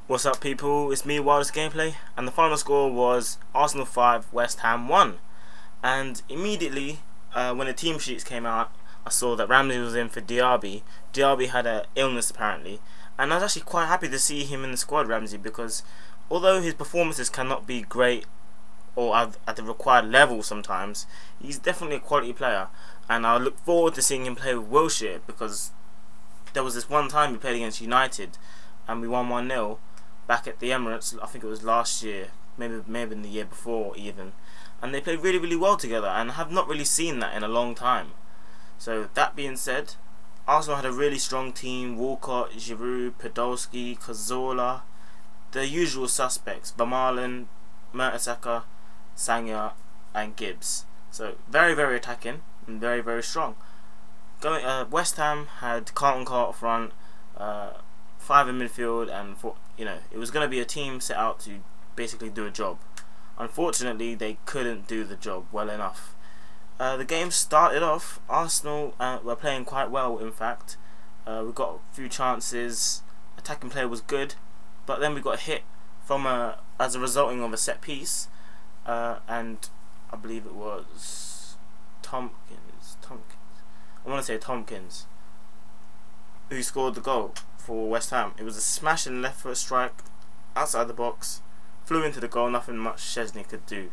What's up, people? It's me, Wildest Gameplay, and the final score was Arsenal 5, West Ham 1. And immediately, when the team sheets came out, I saw that Ramsey was in for Diaby. Diaby had an illness apparently, and I was actually quite happy to see him in the squad, Ramsey, because although his performances cannot be great or at the required level sometimes, he's definitely a quality player, and I look forward to seeing him play with Wilshere, because there was this one time he played against United and we won 1-0 back at the Emirates. I think it was last year, maybe in the year before even, and they played really well together, and I have not really seen that in a long time. So that being said, Arsenal had a really strong team: Walcott, Giroud, Podolski, Cazorla, the usual suspects, Vermaelen, Mertesacker, Sanya and Gibbs. So very attacking and very strong. West Ham had Carlton Cole up front, 5 in midfield, and it was going to be a team set out to basically do a job. Unfortunately, they couldn't do the job well enough. The game started off, Arsenal were playing quite well. In fact, we got a few chances. Attacking play was good, but then we got hit from as a resulting of a set piece, and I believe it was Tompkins. I want to say Tompkins, who scored the goal for West Ham. It was a smashing left foot strike outside the box, flew into the goal. Nothing much Szczesny could do.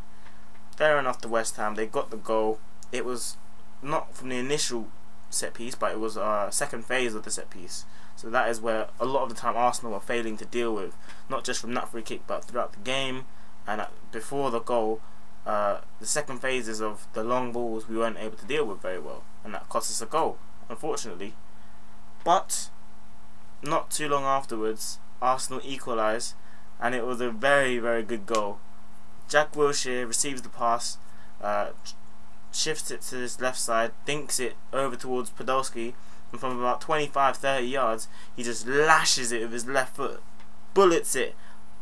Fair enough to West Ham, they got the goal. It was not from the initial set piece, but it was a second phase of the set piece. So that is where a lot of the time Arsenal were failing to deal with, not just from that free kick but throughout the game and before the goal. The second phases of the long balls we weren't able to deal with very well, and that cost us a goal, unfortunately. But not too long afterwards, Arsenal equalised, and it was a very good goal. Jack Wilshere receives the pass, shifts it to his left side, dinks it over towards Podolski, and from about 25-30 yards he just lashes it with his left foot, bullets it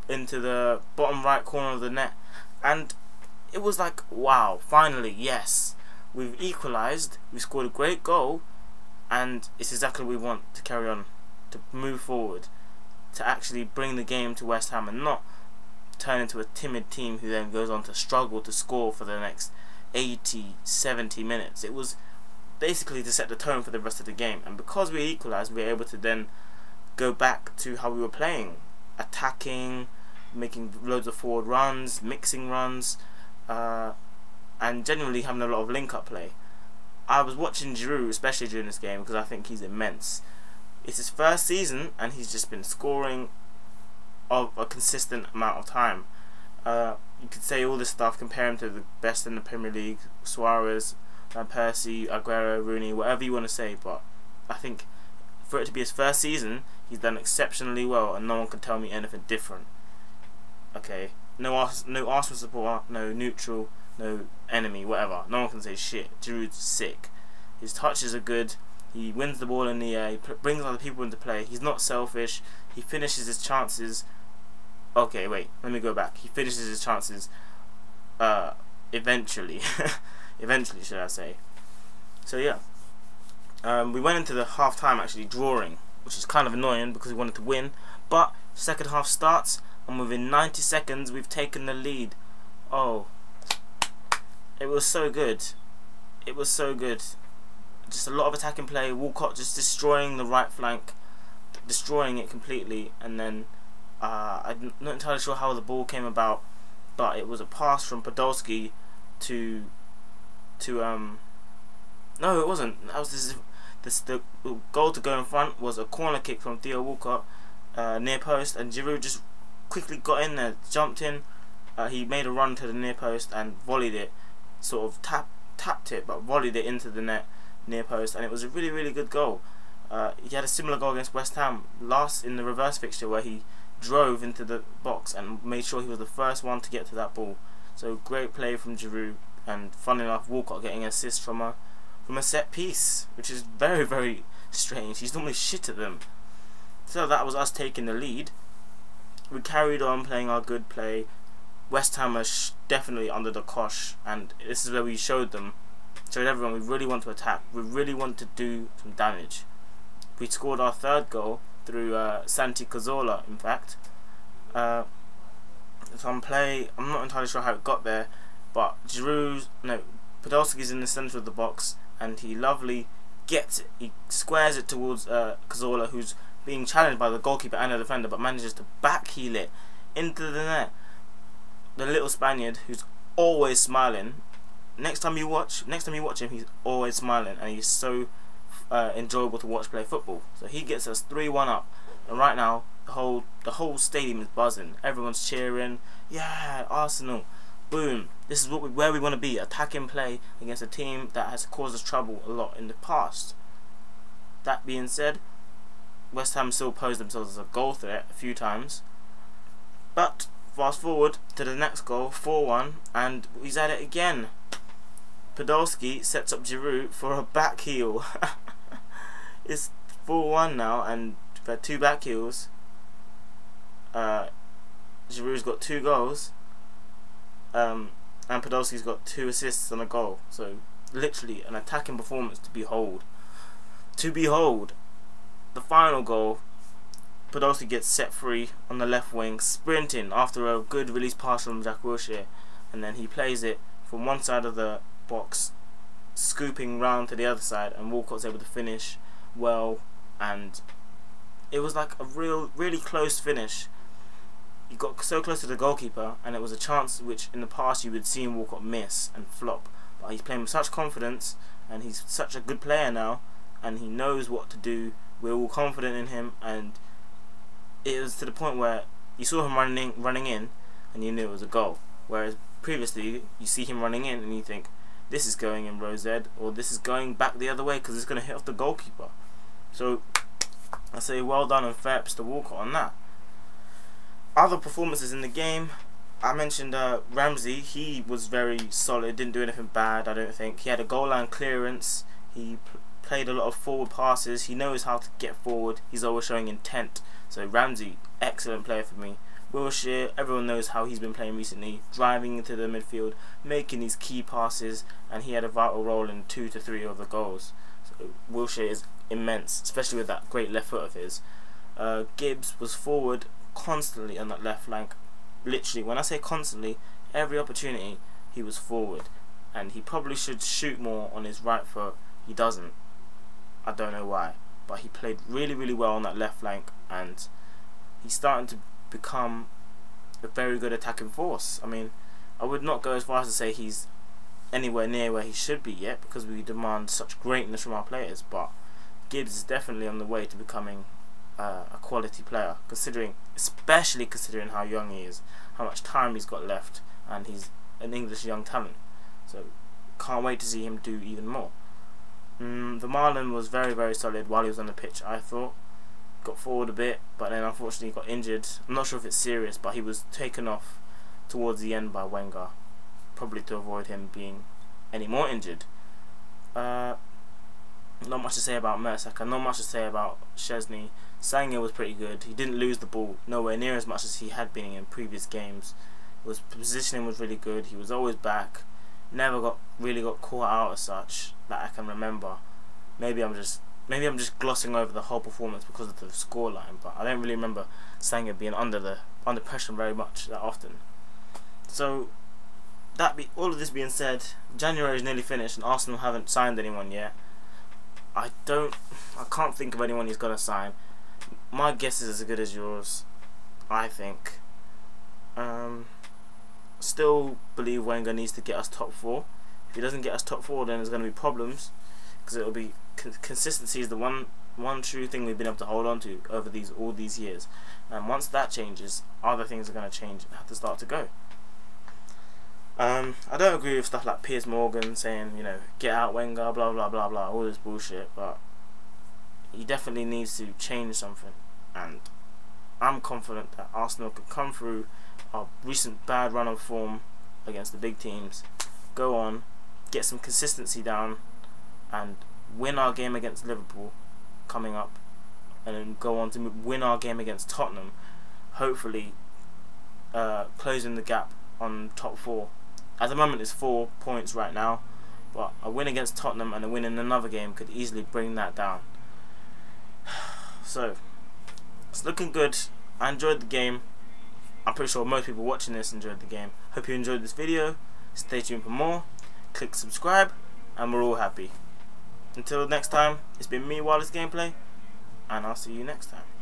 into the bottom right corner of the net, and it was like, wow, finally, yes, we've equalised, we scored a great goal, and it's exactly what we want to carry on, to move forward, to actually bring the game to West Ham and not turn into a timid team who then goes on to struggle to score for the next 80-70 minutes. It was basically to set the tone for the rest of the game, and because we equalised, we were able to then go back to how we were playing, attacking, making loads of forward runs, mixing runs, and genuinely having a lot of link-up play. I was watching Giroud especially during this game because I think he's immense. It's his first season and he's just been scoring of a consistent amount of time. You could say all this stuff, compare him to the best in the Premier League, Suarez, Van Persie, Aguero, Rooney, whatever you want to say, but I think for it to be his first season, he's done exceptionally well, and no one can tell me anything different. Okay, no Arsenal supporter, no neutral, no enemy, whatever. No one can say shit. Giroud's sick. His touches are good. He wins the ball in the air. He brings other people into play. He's not selfish. He finishes his chances. Okay, wait. Let me go back. He finishes his chances. Eventually, eventually, should I say? So yeah. We went into the half time actually drawing, which is kind of annoying because we wanted to win. But second half starts, and within 90 seconds we've taken the lead. Oh, it was so good. It was so good. Just a lot of attacking play. Walcott just destroying the right flank, destroying it completely, and then I'm not entirely sure how the ball came about, but it was a pass from Podolski to no, it wasn't. That was the goal to go in front was a corner kick from Theo Walcott, near post, and Giroud just quickly got in there, jumped in. He made a run to the near post and volleyed it, sort of tapped it, but volleyed it into the net near post, and it was a really good goal. He had a similar goal against West Ham last in the reverse fixture where he drove into the box and made sure he was the first one to get to that ball. So great play from Giroud, and fun enough, Walcott getting an assist from a set piece, which is very strange. He's normally shit at them. So that was us taking the lead. We carried on playing our good play. West Ham are definitely under the cosh, and this is where we showed everyone we really want to attack. We really want to do some damage. We scored our third goal through Santi Cazorla, in fact, Some play, I'm not entirely sure how it got there, but Podolski's in the centre of the box, and he lovely gets it. He squares it towards Cazorla, who's being challenged by the goalkeeper and the defender, but manages to backheel it into the net. The little Spaniard, who's always smiling. Next time you watch him, he's always smiling, and he's so enjoyable to watch play football. So he gets us 3-1 up, and right now the whole stadium is buzzing. Everyone's cheering. Yeah, Arsenal. Boom. This is where we want to be. Attacking play against a team that has caused us trouble a lot in the past. That being said, West Ham still posed themselves as a goal threat a few times. But fast forward to the next goal, 4-1, and he's at it again. Podolski sets up Giroud for a back heel. It's 4-1 now, and we've had 2 back heels. Giroud's got 2 goals, and Podolski's got 2 assists and a goal. So literally an attacking performance to behold. The final goal, Podolski gets set free on the left wing, sprinting after a good release pass from Jack Wilshere, and then he plays it from one side of the box, scooping round to the other side, and Walcott's able to finish well, and it was like a really close finish. He got so close to the goalkeeper, and it was a chance which in the past you would see Walcott miss and flop, but he's playing with such confidence, and he's such a good player now, and he knows what to do. We're all confident in him, and it was to the point where you saw him running in, and you knew it was a goal. Whereas previously, you see him running in, and you think this is going in row Z, or this is going back the other way because it's going to hit off the goalkeeper. So I say well done and fair ups to Walcott on that. Other performances in the game, I mentioned Ramsey. He was very solid, didn't do anything bad, I don't think. He had a goal line clearance, he played a lot of forward passes, he knows how to get forward, he's always showing intent. So Ramsey, excellent player for me. Wilshere, everyone knows how he's been playing recently, driving into the midfield, making these key passes, and he had a vital role in 2 to 3 of the goals. So Wilshere is immense, especially with that great left foot of his. Gibbs was forward constantly on that left flank. Literally, when I say constantly, every opportunity he was forward, and he probably should shoot more on his right foot. He doesn't. I don't know why, but he played really well on that left flank, and he's starting to become a very good attacking force. I mean, I would not go as far as to say he's anywhere near where he should be yet, because we demand such greatness from our players, but Gibbs is definitely on the way to becoming a quality player, especially considering how young he is, how much time he's got left, and he's an English young talent. So can't wait to see him do even more. The Marlon was very solid while he was on the pitch, I thought. Got forward a bit, but then unfortunately got injured. I'm not sure if it's serious, but he was taken off towards the end by Wenger, probably to avoid him being any more injured. Not much to say about Mertesacker, not much to say about Szczesny. Sanger was pretty good. He didn't lose the ball nowhere near as much as he had been in previous games. His positioning was really good. He was always back. Never really got caught out as such that I can remember. Maybe I'm just glossing over the whole performance because of the scoreline, but I don't really remember Sanger being under pressure very much that often. So all of this being said, January is nearly finished and Arsenal haven't signed anyone yet. I can't think of anyone he's gonna sign. My guess is as good as yours, I think. Still believe Wenger needs to get us top 4. If he doesn't get us top 4, then there's going to be problems, because it'll be consistency is the one true thing we've been able to hold on to over all these years, and once that changes, other things are going to change and have to start to go. I don't agree with stuff like Piers Morgan saying, you know, get out Wenger, blah blah blah blah, all this bullshit, but he definitely needs to change something, and I'm confident that Arsenal can come through our recent bad run of form against the big teams, go on, get some consistency down, and win our game against Liverpool coming up, and then go on to win our game against Tottenham, hopefully closing the gap on top 4. At the moment it's 4 points right now, but a win against Tottenham and a win in another game could easily bring that down. So it's looking good. I enjoyed the game. I'm pretty sure most people watching this enjoyed the game. Hope you enjoyed this video. Stay tuned for more. Click subscribe, and we're all happy. Until next time, it's been me, Wireless Gameplay, and I'll see you next time.